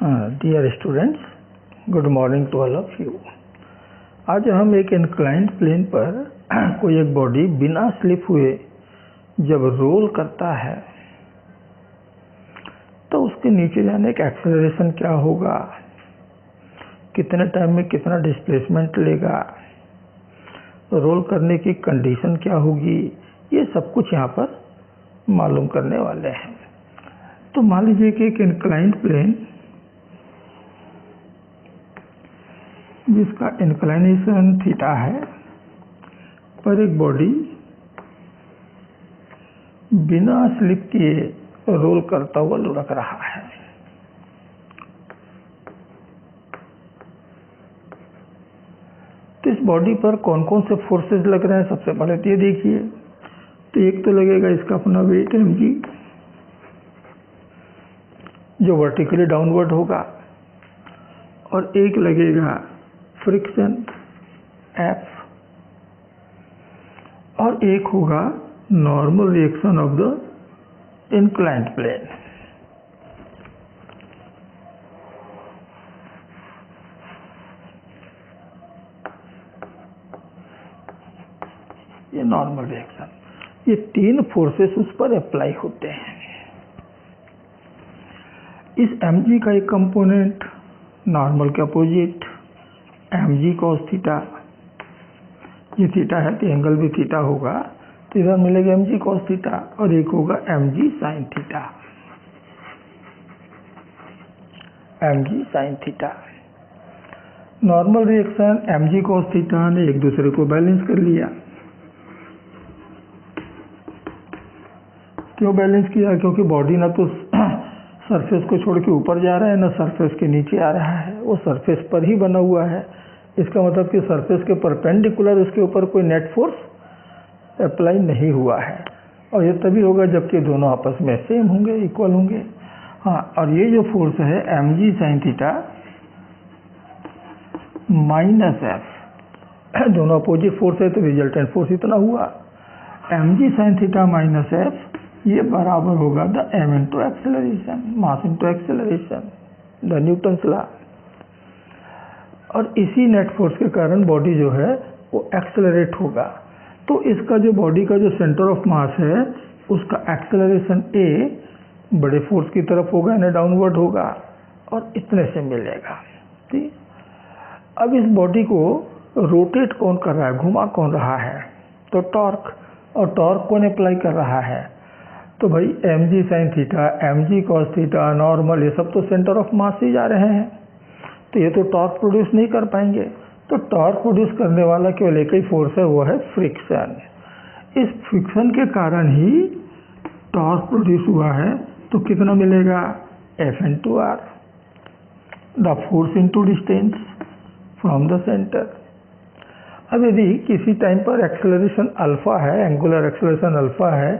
Dear students, good morning to all of you. आज हम एक इंक्लाइंड प्लेन पर कोई एक बॉडी बिना स्लिप हुए जब रोल करता है तो उसके नीचे जाने का एक्सेलरेशन क्या होगा, कितने टाइम में कितना डिस्प्लेसमेंट लेगा, रोल करने की कंडीशन क्या होगी, ये सब कुछ यहाँ पर मालूम करने वाले हैं। तो मान लीजिए कि एक इंक्लाइंड प्लेन जिसका इंक्लाइनेशन थीटा है पर एक बॉडी बिना स्लिप किए रोल करता हुआ लुढ़क रहा है। तो इस बॉडी पर कौन कौन से फोर्सेस लग रहे हैं, सबसे पहले तो ये देखिए। तो एक तो लगेगा इसका अपना वेट mg जो वर्टिकली डाउनवर्ड होगा, और एक लगेगा फ्रिक्शन F, और एक होगा normal reaction of the inclined plane. ये नॉर्मल रिएक्शन, ये तीन फोर्सेस उस पर अप्लाई होते हैं। इस mg का एक कंपोनेंट नॉर्मल के अपोजिट mg cos थीटा, ये थीटा है तो एंगल भी थीटा होगा, तो इधर मिलेगा mg cos थीटा, और एक होगा mg sin theta, mg sin theta. Normal reaction mg cos theta ने एक दूसरे को बैलेंस कर लिया। क्यों बैलेंस किया? क्योंकि बॉडी ना तो सरफेस को छोड़ के ऊपर जा रहा है, ना सरफेस के नीचे आ रहा है, वो सरफेस पर ही बना हुआ है। इसका मतलब कि सरफेस के परपेंडिकुलर उसके ऊपर कोई नेट फोर्स अप्लाई नहीं हुआ है, और ये तभी होगा जबकि दोनों आपस में सेम होंगे, इक्वल होंगे। हाँ, और ये जो फोर्स है mg sin theta minus f, दोनों अपोजिट फोर्स है तो रिजल्टेंट फोर्स इतना हुआ। mg sin theta minus f ये बराबर होगा the m into acceleration, mass into acceleration, the Newton's law. और इसी नेट फोर्स के कारण बॉडी जो है वो एक्सेलरेट होगा। तो इसका जो बॉडी का जो सेंटर ऑफ मास है उसका एक्सेलरेशन a बड़े फोर्स की तरफ होगा, यानी डाउनवर्ड होगा, और इतने से मिलेगा। ठीक, अब इस बॉडी को रोटेट कौन कर रहा है, घुमा कौन रहा है? तो टॉर्क, और टॉर्क कौन अप्लाई कर रहा है? तो भाई mg sin theta, mg cos theta, normal, ये सब तो सेंटर ऑफ मास से जा रहे हैं, तो ये तो टॉर्क प्रोड्यूस नहीं कर पाएंगे। तो टॉर्क प्रोड्यूस करने वाला केवल एक ही फोर्स है, वो है फ्रिक्शन। इस फ्रिक्शन के कारण ही टॉर्क प्रोड्यूस हुआ है। तो कितना मिलेगा? F into r, the force into distance from the centre. अब यदि किसी टाइम पर एक्सेलरेशन अल्फा है, एंगुलर एक्सेलरेशन अल्फा है,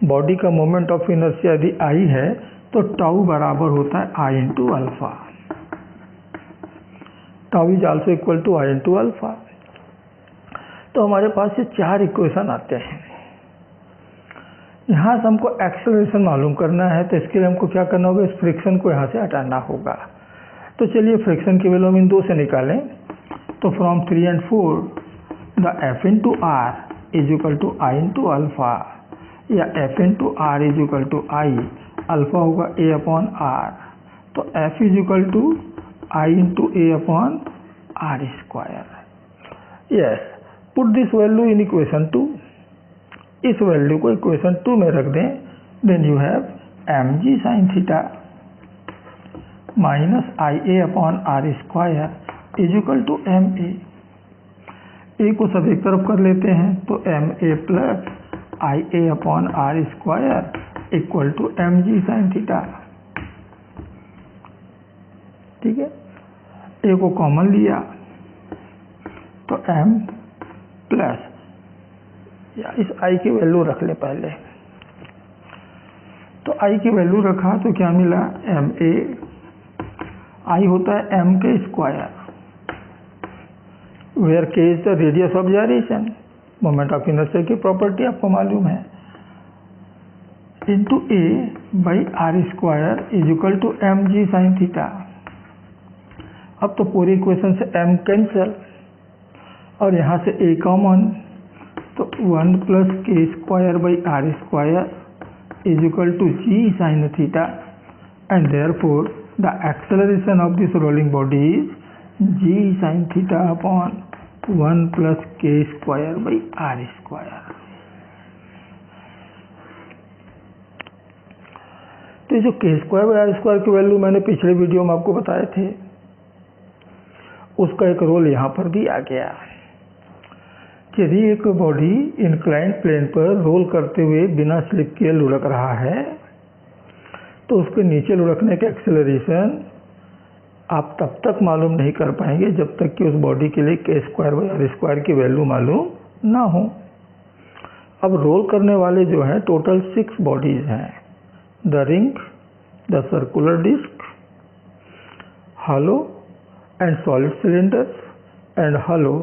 बॉडी का मोमेंट ऑफ इनर्शिया यदि आई है, तो टाउ बराबर होता है I into alpha. Tau is also equal to I into alpha. तो हमारे पास ये चार इक्वेशन आते हैं। यहाँ से हमको एक्सेलरेशन मालूम करना है, तो इसके लिए हमको क्या करना होगा? इस फ्रिक्शन को यहाँ से हटाना होगा। तो चलिए फ्रिक्शन की वैल्यू हम इन दो से निकालें। तो from 3 and 4 the F into are is equal to I into alpha, या F into are is equal to I, alpha होगा A अपॉन आर। तो F is equal to I into A upon are square. Yes, put this value in equation 2। इस वैल्यू को equation 2 में रख दें। Then you have mg sin theta minus I A upon are square is equal to M A को सब एक तरफ कर लेते हैं, तो M A plus I A upon are square equal to mg sin theta. ठीक है, ए को कॉमन लिया तो m प्लस, या इस i की वैल्यू रख ले पहले। तो i की वैल्यू रखा तो क्या मिला? एम ए, i होता है m के square, where k is the radius of gyration, moment of inertia की प्रॉपर्टी आपको मालूम है, into a by are square is equal to mg sin theta. अब तो पूरी इक्वेशन से m कैंसिल और यहाँ से a कॉमन, तो 1 plus k square by are square is equal to g sine theta, and therefore the acceleration of this rolling body is g sine theta upon 1 plus k square by are square. तो जो k square by are square की value मैंने पिछले video में आपको बताए थे, उसका एक रोल यहाँ पर दिया गया। यदि एक बॉडी इंक्लाइंड प्लेन पर रोल करते हुए बिना स्लिप किए लुढ़क रहा है, तो उसके नीचे लुढ़कने के एक्सेलरेशन आप तब तक मालूम नहीं कर पाएंगे जब तक कि उस बॉडी के लिए k square by are square की वैल्यू मालूम ना हो। अब रोल करने वाले जो हैं टोटल 6 बॉडीज हैं, the ring, the circular disc, hollow and solid cylinders and hollow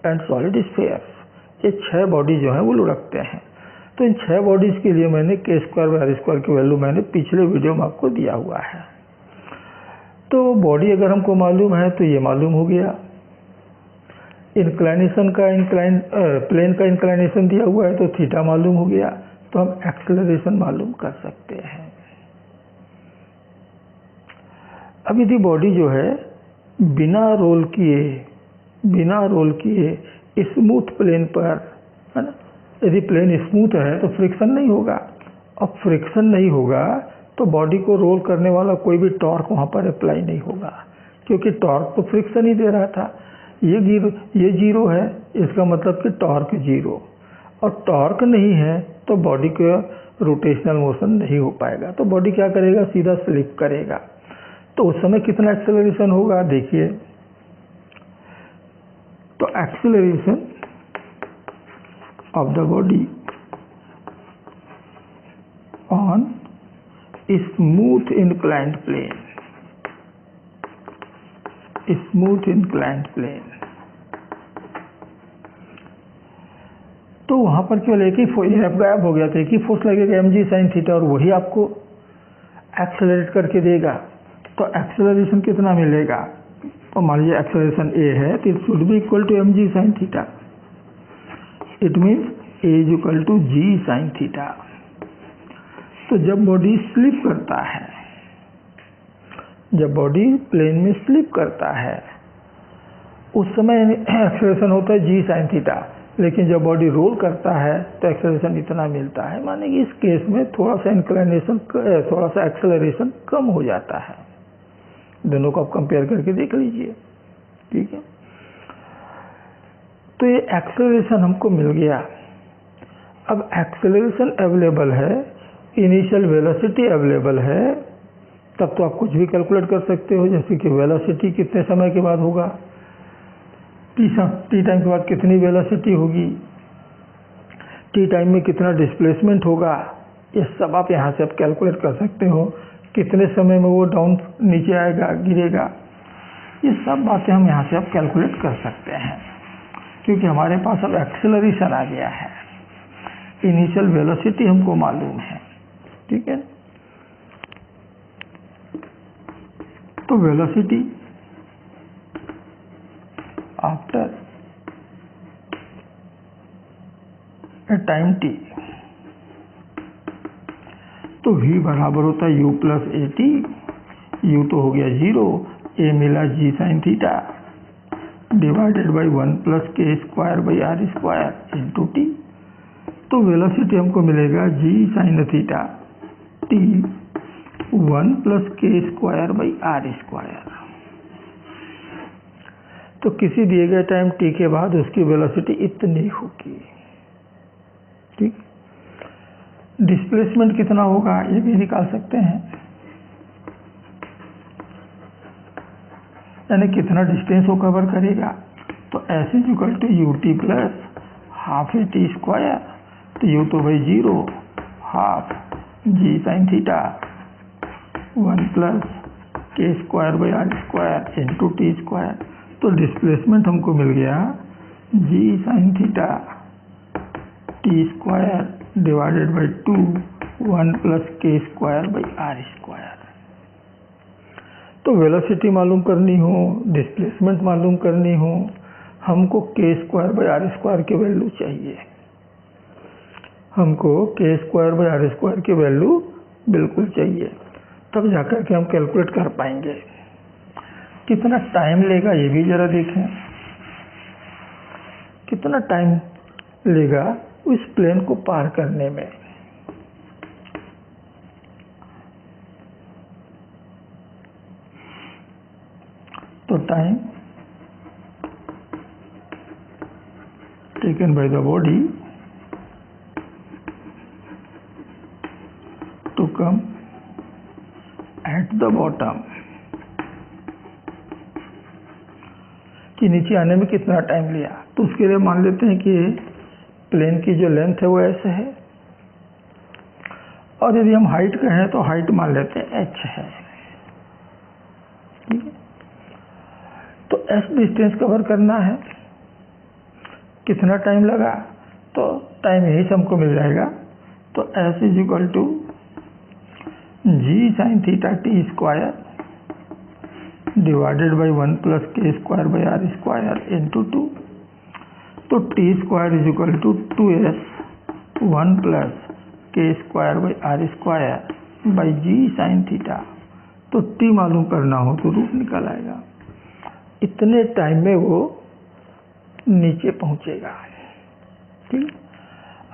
and solid spheres. ये 6 बॉडी जो हैं वो लुढ़कते हैं। तो इन 6 बॉडीज के लिए मैंने के स्क्वायर बाई आर स्क्वायर की वैल्यू मैंने पिछले वीडियो में आपको दिया हुआ है। तो बॉडी अगर हमको मालूम है तो ये मालूम हो गया, इंक्लाइनेशन का प्लेन का इंक्लाइनेशन दिया हुआ है तो थीटा मालूम हो गया, तो हम एक्सेलरेशन मालूम कर सकते हैं। अब यदि बॉडी जो है बिना रोल किए स्मूथ प्लेन पर, है ना, यदि प्लेन स्मूथ है तो फ्रिक्शन नहीं होगा। अब फ्रिक्शन नहीं होगा तो बॉडी को रोल करने वाला कोई भी टॉर्क वहाँ पर अप्लाई नहीं होगा, क्योंकि टॉर्क तो फ्रिक्शन ही दे रहा था। ये जीरो है, इसका मतलब कि टॉर्क जीरो, और टॉर्क नहीं है तो बॉडी का रोटेशनल मोशन नहीं हो पाएगा। तो बॉडी क्या करेगा, सीधा स्लिप करेगा। तो उस समय कितना एक्सेलरेशन होगा देखिए, तो acceleration of the body on smooth inclined plane, तो वहां पर केवल एक ही गायब हो गया था, एक ही फोर्स लगेगा mg sin थीटा, और वही आपको एक्सेलरेट करके देगा। तो एक्सेलरेशन कितना मिलेगा, तो मान लीजिए एक्सेलरेशन a है तो it should be equal to mg sin theta, it means a is equal to g sin theta. तो जब बॉडी स्लिप करता है, जब बॉडी प्लेन में स्लिप करता है उस समय एक्सेलरेशन होता है g sin थीटा, लेकिन जब बॉडी रोल करता है तो एक्सेलरेशन इतना मिलता है। माने कि इस केस में थोड़ा सा एक्सेलरेशन कम हो जाता है। दोनों को आप कंपेयर करके देख लीजिए, ठीक है। तो ये एक्सेलरेशन हमको मिल गया। अब एक्सेलरेशन अवेलेबल है, इनिशियल वेलोसिटी अवेलेबल है, तब तो आप कुछ भी कैलकुलेट कर सकते हो, जैसे कि वेलोसिटी कितने समय के बाद होगा, टी टाइम के बाद कितनी वेलोसिटी होगी, टी टाइम में कितना डिस्प्लेसमेंट होगा, ये सब आप यहाँ से आप कैलकुलेट कर सकते हो। कितने समय में वो डाउन नीचे आएगा, गिरेगा, ये सब बातें हम यहाँ से आप कैलकुलेट कर सकते हैं, क्योंकि हमारे पास अब एक्सेलरेशन आ गया है, इनिशियल वेलोसिटी हमको मालूम है, ठीक है। तो velocity after a time t, तो v बराबर होता है u plus a t. u तो हो गया 0, a मिला g sine theta divided by 1 plus k square by are square into t. तो वेलोसिटी हमको मिलेगा g sine theta t 1 plus k square by are square. तो किसी दिए गए टाइम t के बाद उसकी वेलोसिटी इतनी होगी, ठीक। डिस्प्लेसमेंट कितना होगा ये भी निकाल सकते हैं, यानी कितना डिस्टेंस वो कवर करेगा। तो s is equal to u t plus half a t square, तो u तो भाई 0, half g sine theta 1 plus k square by are square into t square. तो डिस्प्लेसमेंट हमको मिल गया g sine theta t square divided by 2 1 plus k square by are square. तो velocity मालूम करनी हो, डिस्प्लेसमेंट मालूम करनी हो, हमको k²/r² की वैल्यू चाहिए। हमको k²/r² की वैल्यू बिल्कुल चाहिए, तब जाकर के हम कैलकुलेट कर पाएंगे। कितना टाइम लेगा ये भी ज़रा देखें, कितना टाइम लेगा उस प्लेन को पार करने में। तो time taken by the body to come at the bottom, कि नीचे आने में कितना टाइम लिया। तो उसके लिए मान लेते हैं कि प्लेन की जो लेंथ है वो ऐसे है, और यदि हम हाइट कहें तो हाइट मान लेते हैं h है, ठीक है। तो s डिस्टेंस कवर करना है, कितना टाइम लगा, तो टाइम यही से हमको मिल जाएगा। तो s = g sin theta t² divided by 1 + k²/r² into 2। तो t² = 2s 1 + k²/r² by g sin theta. तो t मालूम करना हो तो रूट निकल आएगा। इतने टाइम में वो नीचे पहुंचेगा, ठीक।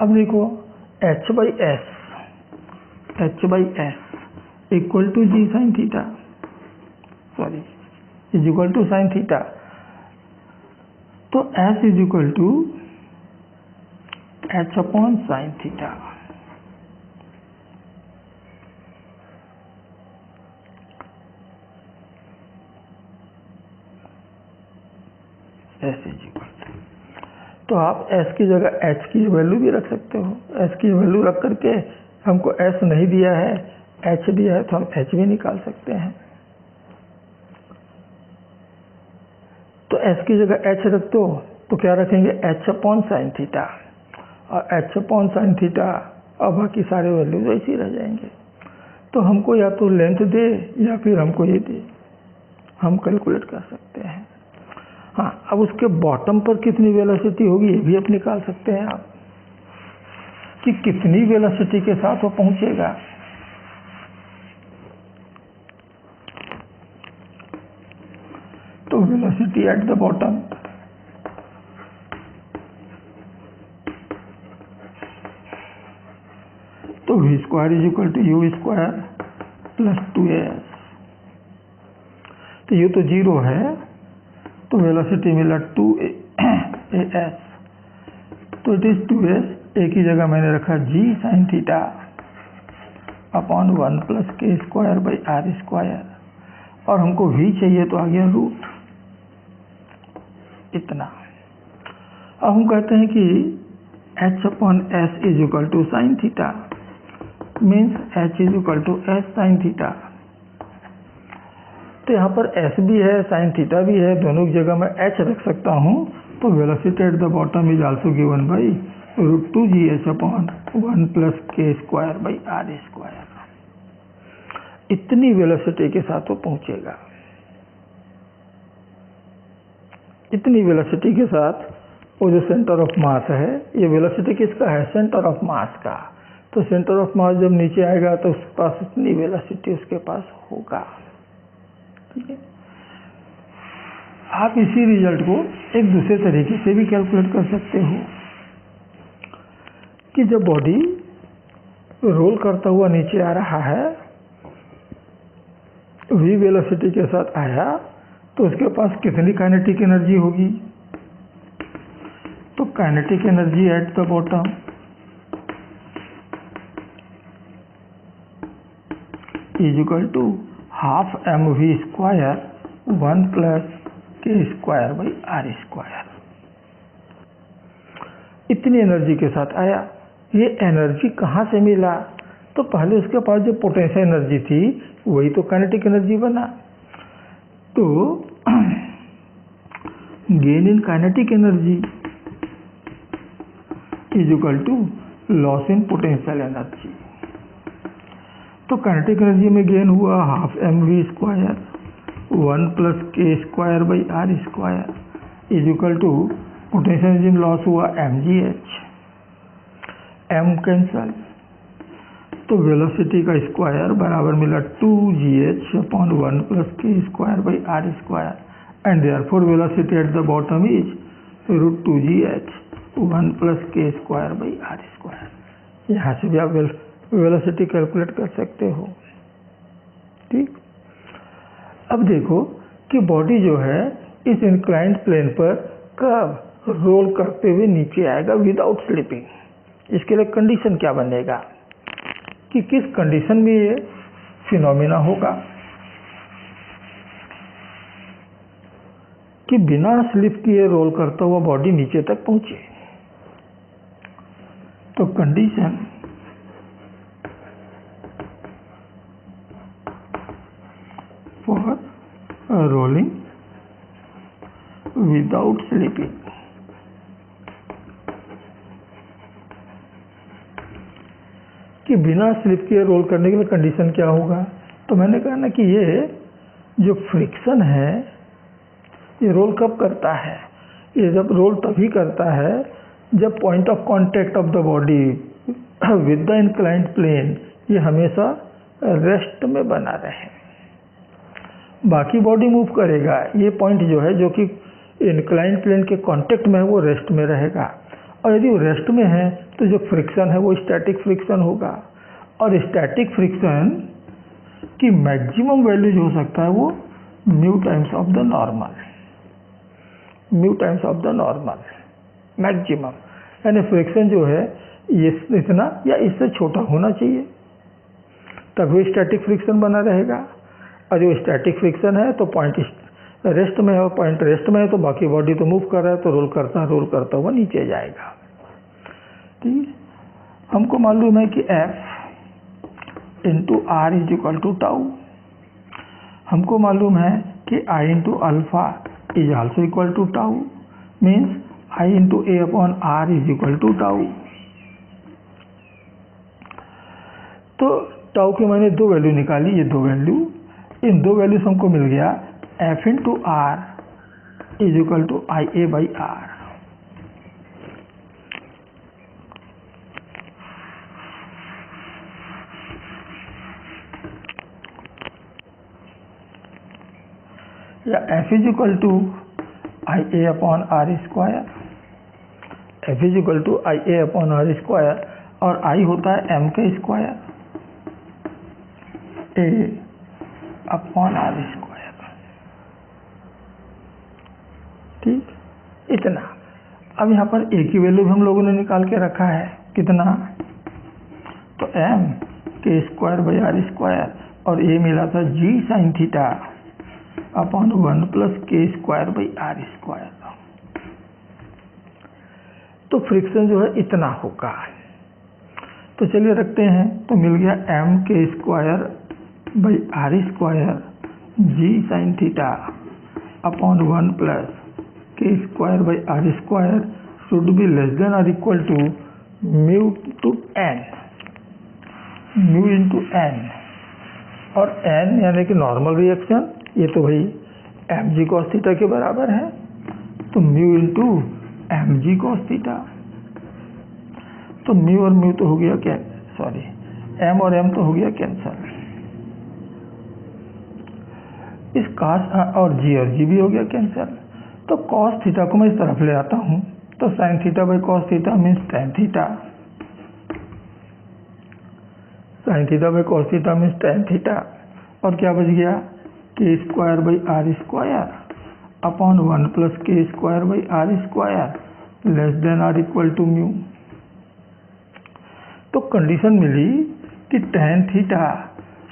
अब देखो h/s equal to g sin theta, sorry is to sin theta. तो s = h/sin थीटा। तो आप s की जगह h की वैल्यू भी रख सकते हो। s की वैल्यू रख करके हमको s नहीं दिया है, h दिया है, तो हम h भी निकाल सकते हैं। तो s की जगह h रख दो तो क्या रखेंगे, h/sin थीटा, और h/sin थीटा, और बाकी सारे वैल्यूज ऐसे ही रह जाएंगे। तो हमको या तो लेंथ दे या फिर हमको ये दे, हम कैलकुलेट कर सकते हैं। हाँ, अब उसके बॉटम पर कितनी वेलोसिटी होगी ये भी आप निकाल सकते हैं आप, कि कितनी वेलोसिटी के साथ वो पहुंचेगा। तो वेलोसिटी एट द बॉटम तो v² = u² + 2as। तो ये तो 0 है, तो वेलोसिटी मिला 2as। तो इट इज 2s, एक ही जगह मैंने रखा g sin theta upon 1 + k²/r², और हमको v चाहिए तो आ गया रूट इतना। अब हम कहते हैं कि h/s = sin theta, means h = s sin theta. तो यहाँ पर s भी है, sin थीटा भी है, दोनों की जगह मैं h रख सकता हूँ। तो velocity at the bottom is also given by √2gh upon 1 + k²/r²। इतनी वेलोसिटी के साथ वो पहुंचेगा। इतनी वेलोसिटी के साथ वो जो सेंटर ऑफ मास है, ये वेलोसिटी किसका है, सेंटर ऑफ मास का। तो सेंटर ऑफ मास जब नीचे आएगा तो उसके पास इतनी वेलोसिटी उसके पास होगा, ठीक है। आप इसी रिजल्ट को एक दूसरे तरीके से भी कैलकुलेट कर सकते हो, कि जब बॉडी रोल करता हुआ नीचे आ रहा है, v वेलोसिटी के साथ आया, तो उसके पास कितनी काइनेटिक एनर्जी होगी। तो kinetic energy at the bottom = ½ mv², 1 + k²/r²। इतनी एनर्जी के साथ आया। ये एनर्जी कहाँ से मिला, तो पहले उसके पास जो पोटेंशियल एनर्जी थी वही तो काइनेटिक एनर्जी बना। तो gain in kinetic energy = loss in potential energy. तो काइनेटिक एनर्जी में गेन हुआ ½ mv², 1 plus k square by are square is equal to potential energy loss हुआ mgh, m कैंसल, तो वेलोसिटी का स्क्वायर बराबर मिला 2gh upon 1 plus k square by are square and therefore velocity at the bottom इज √2gh 1 plus k square by are square. यहाँ से भी आप वेलोसिटी कैलकुलेट कर सकते हो। ठीक, अब देखो कि बॉडी जो है इस इंक्लाइंड प्लेन पर कब रोल करते हुए नीचे आएगा विदाउट स्लिपिंग। इसके लिए कंडीशन क्या बनेगा कि किस कंडीशन में ये फिनोमिना होगा कि बिना स्लिप किए रोल करता हुआ बॉडी नीचे तक पहुंचे। तो condition for rolling without slipping, कि बिना स्लिप किए रोल करने के लिए कंडीशन क्या होगा। तो मैंने कहा ना कि ये जो फ्रिक्शन है ये रोल कब करता है, ये जब रोल तभी करता है जब point of contact of the body with the inclined plane ये हमेशा रेस्ट में बना रहे। बाकी बॉडी मूव करेगा, ये पॉइंट जो है जो कि इंक्लाइंड प्लेन के कांटेक्ट में है वो रेस्ट में रहेगा, और यदि वो रेस्ट में है तो जो फ्रिक्शन है वो स्टैटिक फ्रिक्शन होगा, और स्टैटिक फ्रिक्शन की मैक्सिमम वैल्यू जो हो सकता है वो mu times of the normal, mu times of the normal maximum, यानी फ्रिक्शन जो है ये इतना या इससे छोटा होना चाहिए तभी स्टैटिक फ्रिक्शन बना रहेगा। और जो स्टैटिक फ्रिक्शन है तो पॉइंट रेस्ट में है, और पॉइंट रेस्ट में है तो बाकी बॉडी तो मूव कर रहा है, तो रोल करता हुआ नीचे जाएगा। ठीक, हमको मालूम है कि F into are is equal to tau, हमको मालूम है कि I into alpha is also equal to tau, means I into a upon r is equal to tau. तो टाउ की मैंने दो वैल्यू निकाली, ये दो वैल्यू, इन दो वैल्यूज हमको मिल गया F into are is equal to I a by r. या F is equal to I A upon are square, F is equal to I A upon are square, और I होता है m का square a upon are square. ठीक, इतना। अब यहाँ पर ए की वैल्यू भी हम लोगों ने निकाल के रखा है, कितना, तो m के स्क्वायर बाई आर स्क्वायर, और ए मिला था g sine theta upon 1 plus k square by are square. तो फ्रिक्शन जो है इतना होगा। तो चलिए रखते हैं, तो मिल गया m के square by are square g sine theta upon 1 plus k square by are square should be less than और equal to mu to N, mu into N, और एन यानी कि नॉर्मल रिएक्शन, ये तो भाई एम जी कॉस थीटा के बराबर है, तो mu into m g cos theta. तो म्यू और म्यू तो हो गया क्या, सॉरी एम और एम तो हो गया कैंसल, इस कॉस और जी भी हो गया कैंसल। तो कॉस थीटा को मैं इस तरफ ले आता हूं, तो sine theta by cos theta means tan theta, sine theta by cos theta means tan theta, और क्या बच गया k square by are square upon 1 plus k square by are square less than or equal to mu. तो condition मिली कि tan theta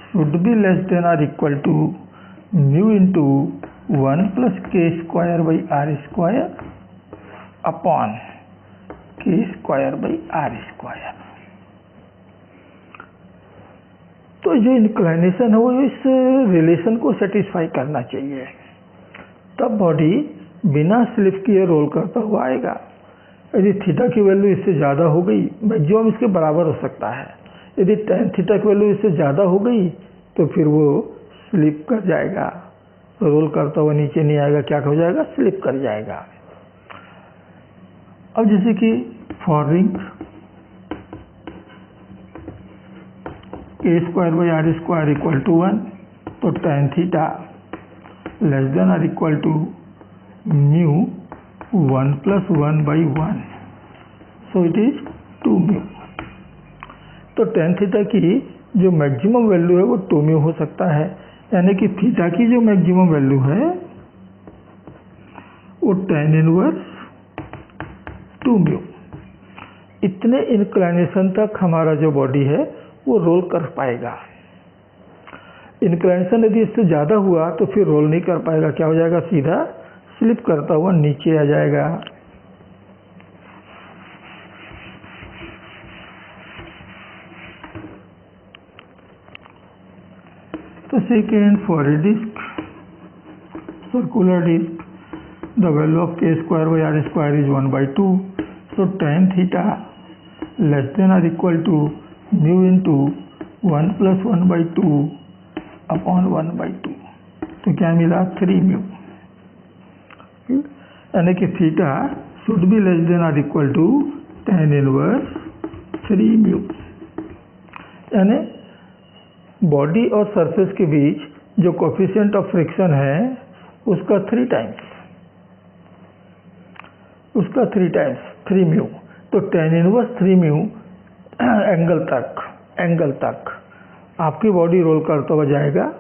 should be less than or equal to mu into 1 plus k square by are square upon k square by are square. तो जो inclination है वो इस relation को satisfy करना चाहिए, तब बॉडी बिना स्लिप किए रोल करता हुआ आएगा। यदि थीटा की वैल्यू इससे ज़्यादा हो गई, मैक्सिमम इसके बराबर हो सकता है, यदि टेन थीटा की वैल्यू इससे ज़्यादा हो गई तो फिर वो स्लिप कर जाएगा, रोल करता हुआ नीचे नहीं आएगा, क्या हो जाएगा, स्लिप कर जाएगा। अब जैसे कि फॉर रिंग a² / r² = 1, तो tan theta < μ 1 + 1/1, so it is 2μ। तो tan थीटा की जो मैक्सिमम वैल्यू है वो 2μ हो सकता है, यानी कि थीटा की जो मैक्सिमम वैल्यू है वो tan इनवर्स 2μ। इतने इंक्लाइनेशन तक हमारा जो बॉडी है वो रोल कर पाएगा। इंक्लाइनेशन यदि इससे ज़्यादा हुआ तो फिर रोल नहीं कर पाएगा, क्या हो जाएगा, सीधा स्लिप करता हुआ नीचे आ जाएगा। तो second, for a disc, circular disc, the value of k² / r² is 1/2, so tan theta < μ × 1 + 1/2 upon 1/2, तो क्या मिला, 3μ, यानी कि theta should be < tan inverse 3μ, यानी बॉडी और सरफेस के बीच जो कोफिशिएंट ऑफ फ्रिक्शन है उसका 3 टाइम्स 3μ, तो tan इनवर्स 3μ एंगल तक आपकी बॉडी रोल करता हुआ जाएगा,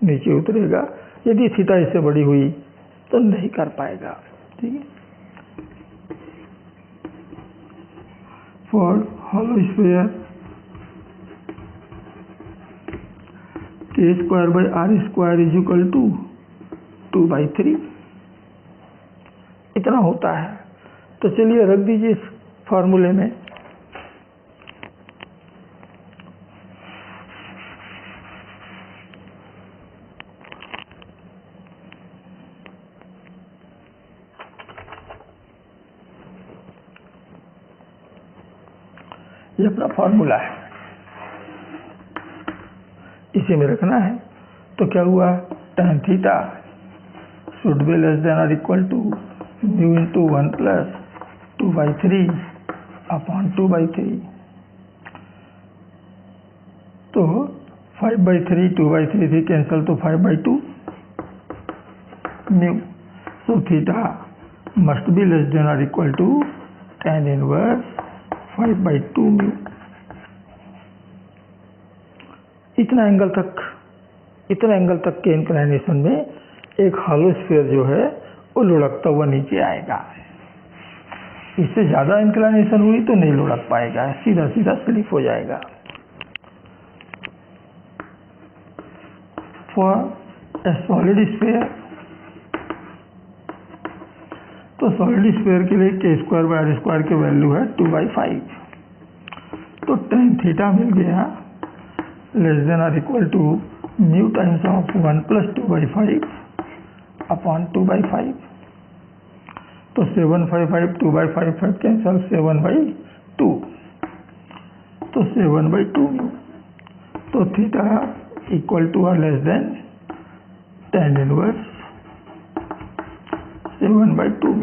नीचे उतरेगा। यदि थीटा इससे बड़ी हुई तो नहीं कर पाएगा, ठीक है। For hollow sphere k² / r² = 2/3, इतना होता है। तो चलिए रख दीजिए इस फार्मूले में। ये अपना फार्मूला है, इसे में रखना है। तो क्या हुआ, tan theta should be < μ × 1 + 2/3 upon 2/3, तो 5/3 2/3 से कैंसिल, तो 5/2 μ, so theta must be < tan inverse 5/2 μ। इतना एंगल तक के इंक्लाइनेशन में एक हॉलो स्फीयर जो है वो लुढ़कता हुआ नीचे आएगा। इससे ज़्यादा इंक्लाइनेशन हुई तो नहीं लुढ़क पाएगा, सीधा स्लिप हो जाएगा। फॉर ए सॉलिड स्फीयर, तो सॉलिड स्फीयर के लिए k² / r² की वैल्यू है 2/5, तो tan थीटा मिल गया < μ टाइम्स ऑफ 1 + 2/5 अपॉन 2/5, तो 7 5 5 2/5 5 कैंसल, 7/2, तो 7/2 μ, तो थीटा < tan इनवर्स 7/2 μ।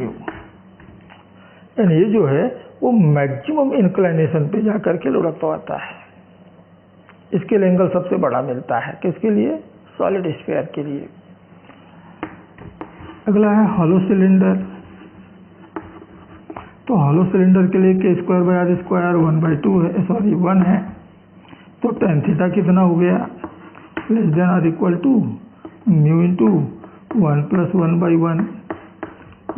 यानी ये जो है वो मैक्सिमम इंक्लाइनेशन पे जाकर के लुढ़कता आता है। इसके लिए एंगल सबसे बड़ा मिलता है, किसके लिए, सॉलिड स्फीयर के लिए। अगला है हॉलो सिलेंडर, तो हॉलो सिलेंडर के लिए k² / r² 1/2 है, सॉरी 1 है, तो tan थीटा कितना हो गया, < μ × 1 + 1/1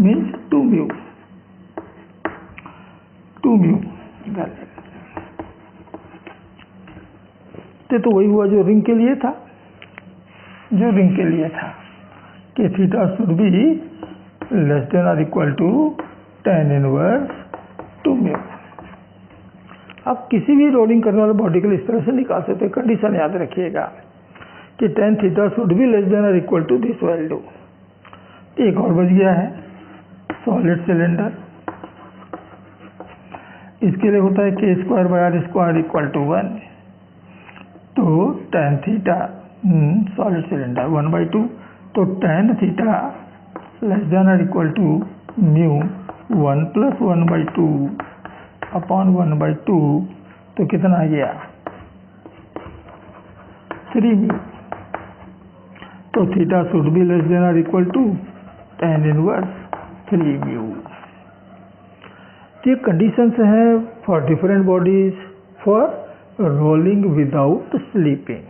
मीन्स 2μ। तो वही हुआ जो रिंग के लिए था, कि theta should be < tan inverse 2μ। आप किसी भी रोलिंग करने वाले बॉडी के लिए इस तरह से निकाल सकते हैं। कंडीशन याद रखिएगा कि tan theta should be < this value. एक और बच गया है सॉलिड सिलेंडर, इसके लिए होता है k² / r² = 1, तो tan थीटा सॉलिड सिलेंडर 1/2, तो tan थीटा लेस देन और इक्वल टू म्यू 1 + 1/2 अपॉन 1/2, तो कितना आ गया 3 म्यू। तो theta should be less than और equal to tan inverse 3 mu. ये कंडीशंस हैं for different bodies for rolling without slipping.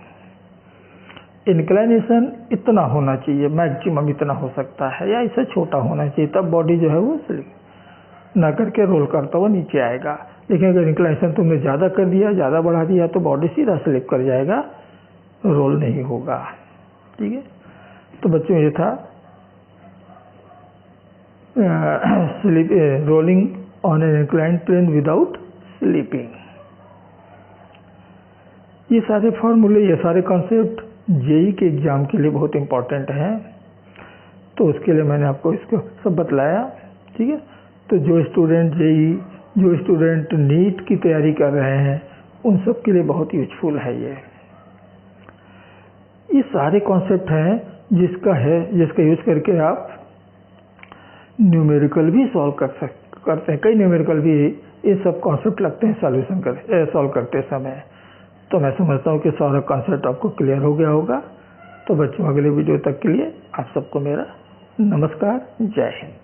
Inclination इतना होना चाहिए, मैक्सिमम इतना हो सकता है, या इससे छोटा होना चाहिए, तब बॉडी जो है वो स्लिप ना करके रोल करता हुआ नीचे आएगा। लेकिन अगर इंक्लाइनेशन तुमने ज़्यादा कर दिया, ज़्यादा बढ़ा दिया, तो बॉडी सीधा स्लिप कर जाएगा, रोल नहीं होगा। ठीक है, तो बच्चों ये था slip rolling on an inclined plane without slipping. ये सारे फॉर्मूले, ये सारे कॉन्सेप्ट जेई के एग्ज़ाम के लिए बहुत इम्पोर्टेंट हैं, तो उसके लिए मैंने आपको इसको सब बतलाया। ठीक है, तो जो स्टूडेंट जेई, जो स्टूडेंट नीट की तैयारी कर रहे हैं, उन सब के लिए बहुत यूजफुल है ये सारे कॉन्सेप्ट हैं जिसका यूज़ करके आप न्यूमेरिकल भी सॉल्व करते हैं। कई न्यूमेरिकल भी ये सब कॉन्सेप्ट लगते हैं सॉल्व करते समय। तो मैं समझता हूँ कि सारा कॉन्सेप्ट आपको क्लियर हो गया होगा। तो बच्चों, अगले वीडियो तक के लिए आप सबको मेरा नमस्कार, जय हिंद।